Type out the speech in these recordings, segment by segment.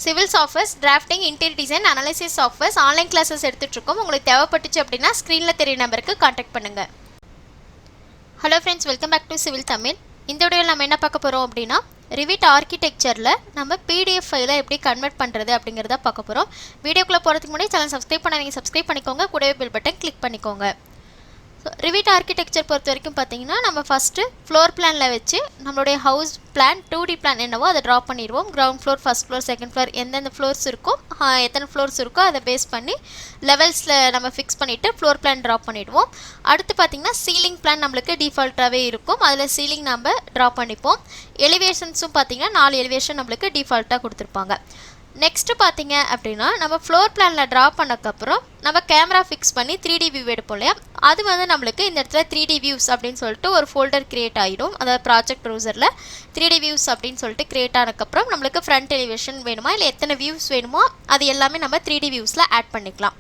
Civil softwares, drafting, interior design, analysis softwares online classes எடுத்துகிட்ருக்கோம். உங்களுக்கு தேவைப்பட்டுச்சு அப்படின்னா ஸ்க்ரீனில் தெரிய நம்பருக்கு காண்டாக்ட் பண்ணுங்கள். Hello friends, welcome back to civil Tamil. இந்த வீடியோவில் நம்ம என்ன பார்க்க போகிறோம் அப்படின்னா ரிவிட் ஆர்கிடெக்சரில் நம்ம பிடிஎஃப் ஃபைலை எப்படி கன்வெர்ட் பண்ணுறது அப்படிங்கிறத பார்க்க போகிறோம். வீடியோக்குள்ளே போகிறதுக்கு முன்னாடி சேனல் சப்ஸ்கிரைப் பண்ணாதீங்க, சப்ஸ்கிரைப் பண்ணிக்கோங்க, கூடவே பெல் பட்டன் கிளிக் பண்ணிக்கோங்க. ஸோ ரிவிட் ஆர்கிடெக்சர் பொறுத்த வரைக்கும் பார்த்தீங்கன்னா நம்ம ஃபஸ்ட்டு ஃப்ளோர் பிளானில் வச்சு நம்மளுடைய ஹவுஸ் பிளான் 2D பிளான் என்னவோ அதை ட்ரா பண்ணிடுவோம். Ground floor, first floor, second floor எந்தெந்த ஃப்ளோர்ஸ் இருக்கோ எத்தனை ஃப்ளோர்ஸ் இருக்கோ அதை பேஸ் பண்ணி லெவல்ஸில் நம்ம ஃபிக்ஸ் பண்ணிவிட்டு ஃப்ளோர் பிளான் ட்ரா பண்ணிவிடுவோம். அடுத்து பார்த்திங்கன்னா சீலிங் பிளான் நம்மளுக்கு டிஃபால்ட்டாகவே இருக்கும், அதில் சீலிங் நம்ம ட்ரா பண்ணிப்போம். எலிவேஷன்ஸும் பார்த்திங்கன்னா 4 எலிவேஷன் நம்மளுக்கு டிஃபால்ட்டாக கொடுத்துருப்பாங்க. நெக்ஸ்ட்டு பார்த்தீங்க அப்படின்னா நம்ம ஃப்ளோர் பிளானில் ட்ரா பண்ணக்கப்புறம் நம்ம கேமரா ஃபிக்ஸ் பண்ணி 3D வியூ எடுப்போம் இல்லையா, அது வந்து நம்மளுக்கு இந்த இடத்துல 3D வியூஸ் அப்படின்னு சொல்லிட்டு ஒரு ஃபோல்டர் க்ரியேட் ஆகிடும். அதாவது ப்ராஜெக்ட் ப்ரௌசரில் 3D வியூஸ் அப்படின்னு சொல்லிட்டு க்ரியேட் ஆனதுக்கப்புறம் நம்மளுக்கு ஃப்ரண்ட் எலிவேஷன் வேணுமா இல்லை எத்தனை வியூஸ் வேணுமோ அது எல்லாமே நம்ம 3D வியூஸில் ஆட் பண்ணிக்கலாம்.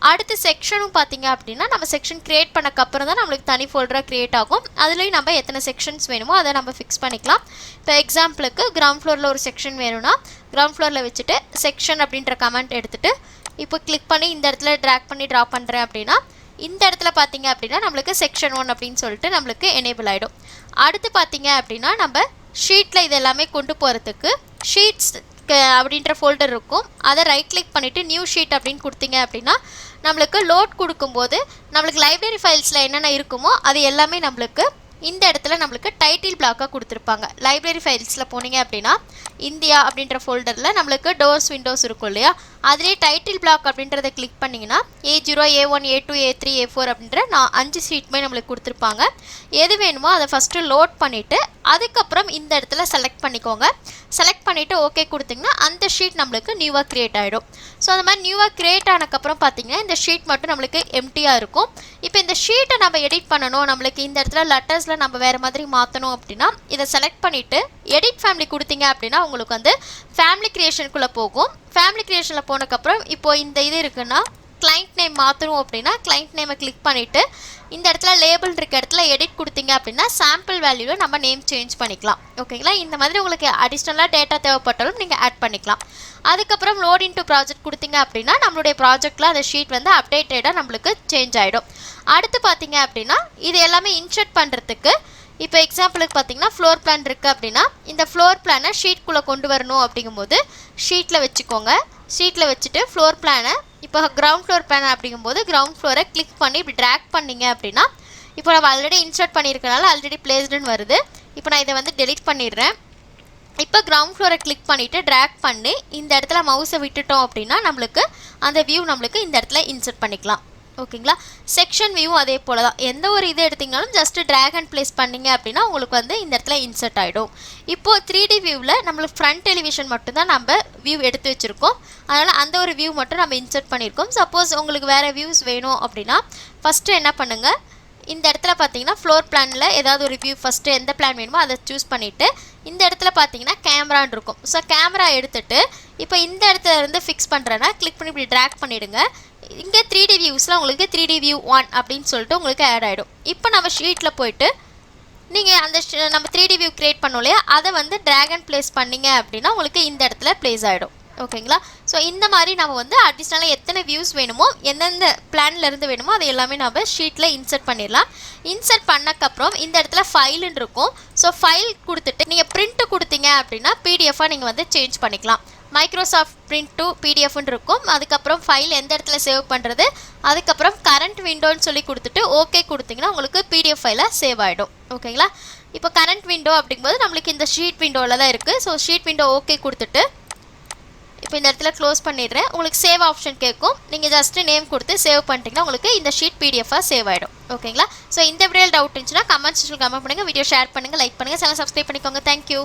அடுத்த செக்ஷனும் பார்த்தீங்க அப்படின்னா நம்ம செக்ஷன் க்ரியேட் பண்ணக்கப்புறம் தான் நம்மளுக்கு தனி ஃபோல்டராக க்ரியேட் ஆகும். அதுலேயும் நம்ம எத்தனை செக்ஷன்ஸ் வேணுமோ அதை நம்ம ஃபிக்ஸ் பண்ணிக்கலாம். இப்போ எக்ஸாம்பிளுக்கு கிரவுண்ட் ஃப்ளோரில் ஒரு செக்ஷன் வேணும்னா கிரவுண்ட் ஃப்ளோரில் வச்சுட்டு செக்ஷன் அப்படின்ற கமெண்ட் எடுத்துகிட்டு இப்போ கிளிக் பண்ணி இந்த இடத்துல ட்ராக் பண்ணி ட்ரா பண்ணுறேன் அப்படின்னா இந்த இடத்துல பார்த்தீங்க அப்படின்னா நம்மளுக்கு செக்ஷன் 1 அப்படின்னு சொல்லிட்டு நம்மளுக்கு எனேபிள் ஆகிடும். அடுத்து பார்த்தீங்க அப்படின்னா நம்ம ஷீட்டில் இது எல்லாமே கொண்டு போகிறதுக்கு ஷீட்ஸ் அப்படின்ற ஃபோல்டர் இருக்கும், அதை ரைட் கிளிக் பண்ணிவிட்டு நியூ ஷீட் அப்படின்னு கொடுத்தீங்க அப்படின்னா நம்மளுக்கு லோட் கொடுக்கும்போது நம்மளுக்கு லைப்ரரி ஃபைல்ஸில் என்னென்ன இருக்குமோ அது எல்லாமே நம்மளுக்கு இந்த இடத்துல நம்மளுக்கு டைட்டில் பிளாக்காக கொடுத்துருப்பாங்க. லைப்ரரி ஃபைல்ஸில் போனீங்க அப்படின்னா இந்தியா அப்படின்ற ஃபோல்டரில் நம்மளுக்கு டோர்ஸ் விண்டோஸ் இருக்கும் இல்லையா, அதிலே டைட்டில் பிளாக் அப்படின்றத கிளிக் பண்ணிங்கன்னா A0, A1, A2, A3, A4 அப்படின்ற 5 ஷீட்டுமே நம்மளுக்கு கொடுத்துருப்பாங்க. எது வேணுமோ அதை ஃபஸ்ட்டு லோட் பண்ணிவிட்டு அதுக்கப்புறம் இந்த இடத்துல செலக்ட் பண்ணிக்கோங்க. செலக்ட் பண்ணிவிட்டு ஓகே கொடுத்திங்கன்னா அந்த ஷீட் நம்மளுக்கு நியூவாக க்ரியேட் ஆகிடும். ஸோ அந்த மாதிரி நியூவாக க்ரியேட் ஆனதுக்கப்புறம் பார்த்திங்கன்னா இந்த ஷீட் மட்டும் நம்மளுக்கு எம்டியாக இருக்கும். இப்போ இந்த ஷீட்டை நம்ம எடிட் பண்ணணும், நம்மளுக்கு இந்த இடத்துல லெட்டர்ஸில் நம்ம வேறு மாதிரி மாற்றணும் அப்படின்னா இதை செலக்ட் பண்ணிவிட்டு எடிட் ஃபேமிலி கொடுத்தீங்க அப்படின்னா உங்களுக்கு வந்து ஃபேமிலி க்ரியேஷனுக்குள்ளே போகும். ஃபேமிலி க்ரியேஷனில் போனதுக்கப்புறம் இப்போது இந்த இது இருக்குன்னா கிளைண்ட் நேம் மாற்றணும் அப்படின்னா கிளைண்ட் நேமை கிளிக் பண்ணிவிட்டு இந்த இடத்துல லேபிள் இருக்க இடத்துல எடிட் கொடுத்தீங்க அப்படின்னா சாம்பிள் வேல்யூவில் நம்ம நேம் சேஞ்ச் பண்ணிக்கலாம். ஓகேங்களா, இந்த மாதிரி உங்களுக்கு அடிஷ்னலாக டேட்டா தேவைப்பட்டாலும் நீங்கள் ஆட் பண்ணிக்கலாம். அதுக்கப்புறம் லோட் இன்டு ப்ராஜெக்ட் கொடுத்தீங்க அப்படின்னா நம்மளுடைய ப்ராஜெக்டில் அந்த ஷீட் வந்து அப்டேட்டடாக நம்மளுக்கு சேஞ்ச் ஆகிடும். அடுத்து பார்த்தீங்க அப்படின்னா இது எல்லாமே இன்சர்ட் பண்ணுறதுக்கு இப்போ எக்ஸாம்பிளுக்கு பார்த்தீங்கன்னா ஃப்ளோர் பிளான் இருக்குது அப்படின்னா இந்த ஃப்ளோர் பிளானை ஷீட்குள்ளே கொண்டு வரணும் அப்படிங்கும்போது ஷீட்டில் வச்சுக்கோங்க. ஷீட்டில் வச்சுட்டு ஃப்ளோர் பிளானை இப்போ கிரவுண்ட் ஃப்ளோர் பிளான் அப்படிங்கும்போது கிரவுண்ட் ஃப்ளோரை கிளிக் பண்ணி இப்படி ட்ராக் பண்ணிங்க அப்படின்னா இப்போ நம்ம ஆல்ரெடி இன்சர்ட் பண்ணியிருக்கனால ஆல்ரெடி பிளேஸ்டுன்னு வருது. இப்போ நான் இதை வந்து டெலிட் பண்ணிடுறேன். இப்போ கிரவுண்ட் ஃப்ளோரை கிளிக் பண்ணிவிட்டு ட்ராக் பண்ணி இந்த இடத்துல மவுஸை விட்டுட்டோம் அப்படின்னா நம்மளுக்கு அந்த வியூ நம்மளுக்கு இந்த இடத்துல இன்சர்ட் பண்ணிக்கலாம். ஓகேங்களா, செக்ஷன் வியூ அதே போல் தான். எந்த ஒரு இது எடுத்திங்கனாலும் ஜஸ்ட்டு ட்ராக் அண்ட் ப்ளேஸ் பண்ணிங்க அப்படின்னா உங்களுக்கு வந்து இந்த இடத்துல இன்சர்ட் ஆகிடும். இப்போது 3D வியூவில் நம்மளுக்கு ஃப்ரண்ட் டெலிவிஷன் மட்டும்தான் நம்ம வியூ எடுத்து வச்சுருக்கோம், அதனால் அந்த ஒரு வியூ மட்டும் நம்ம இன்சர்ட் பண்ணியிருக்கோம். சப்போஸ் உங்களுக்கு வேறு வியூஸ் வேணும் அப்படின்னா ஃபஸ்ட்டு என்ன பண்ணுங்கள், இந்த இடத்துல பார்த்தீங்கன்னா ஃப்ளோர் பிளானில் ஏதாவது ஒரு வியூ ஃபஸ்ட்டு எந்த பிளான் வேணுமோ அதை சூஸ் பண்ணிவிட்டு இந்த இடத்துல பார்த்தீங்கன்னா கேமரான்னு இருக்கும். ஸோ கேமரா எடுத்துகிட்டு இப்போ இந்த இடத்துல இருந்து ஃபிக்ஸ் பண்ணுறேன்னா கிளிக் பண்ணி இப்படி ட்ராக் பண்ணிவிடுங்க. இங்கே 3D வியூஸில் உங்களுக்கு 3D வியூ 1 அப்படின்னு சொல்லிட்டு உங்களுக்கு ஆட் ஆகிடும். இப்போ நம்ம ஷீட்டில் போய்ட்டு நீங்கள் அந்த நம்ம 3D வியூ க்ரியேட் பண்ணோம் இல்லையா, அதை வந்து ட்ராக் அண்ட் ப்ளேஸ் பண்ணிங்க அப்படின்னா உங்களுக்கு இந்த இடத்துல ப்ளேஸ் ஆகிடும். ஓகேங்களா, ஸோ இந்த மாதிரி நம்ம வந்து அடிஷ்னலாக எத்தனை வியூஸ் வேணுமோ எந்தெந்த பிளான்லேருந்து வேணுமோ அது எல்லாமே நம்ம ஷீட்டில் இன்சர்ட் பண்ணிடலாம். இன்சர்ட் பண்ணக்கப்புறம் இந்த இடத்துல ஃபைலுன்னு இருக்கும். ஸோ ஃபைல் கொடுத்துட்டு நீங்கள் பிரிண்ட்டு கொடுத்தீங்க அப்படின்னா பிடிஎஃபாக நீங்கள் வந்து சேஞ்ச் பண்ணிக்கலாம். மைக்ரோசாஃப்ட் பிரிண்ட் டு பிடிஎஃப்னு இருக்கும். அதுக்கப்புறம் ஃபைல் எந்த இடத்துல சேவ் பண்ணுறது, அதுக்கப்புறம் கரண்ட் விண்டோன்னு சொல்லி கொடுத்துட்டு ஓகே கொடுத்தீங்கன்னா உங்களுக்கு பிடிஎஃப் ஃபைலாக சேவ் ஆகிடும். ஓகேங்களா, இப்போ கரண்ட் விண்டோ அப்படிங்கும்போது நம்மளுக்கு இந்த ஷீட் விண்டோவில் தான் இருக்குது. ஸோ ஷீட் விண்டோ ஓகே கொடுத்துட்டு இப்போ இந்த இடத்துல க்ளோஸ் பண்ணிடுறேன். உங்களுக்கு சேவ் ஆப்ஷன் கேட்கும், நீங்கள் ஜஸ்ட்டு நேம் கொடுத்து சேவ் பண்ணிட்டீங்கன்னா உங்களுக்கு இந்த ஷீட் பிடிஎஃபாக சேவ் ஆகிடும். ஓகேங்களா, ஸோ இந்த வீடியோவில் டவுட் இருந்துச்சுன்னா கமெண்ட் செக்ஷனில் கமெண்ட் பண்ணுங்கள், வீடியோ ஷேர் பண்ணுங்கள், லைக் பண்ணுங்கள், சேனல் சப்ஸ்கிரைப் பண்ணிக்கோங்க. தேங்க்யூ.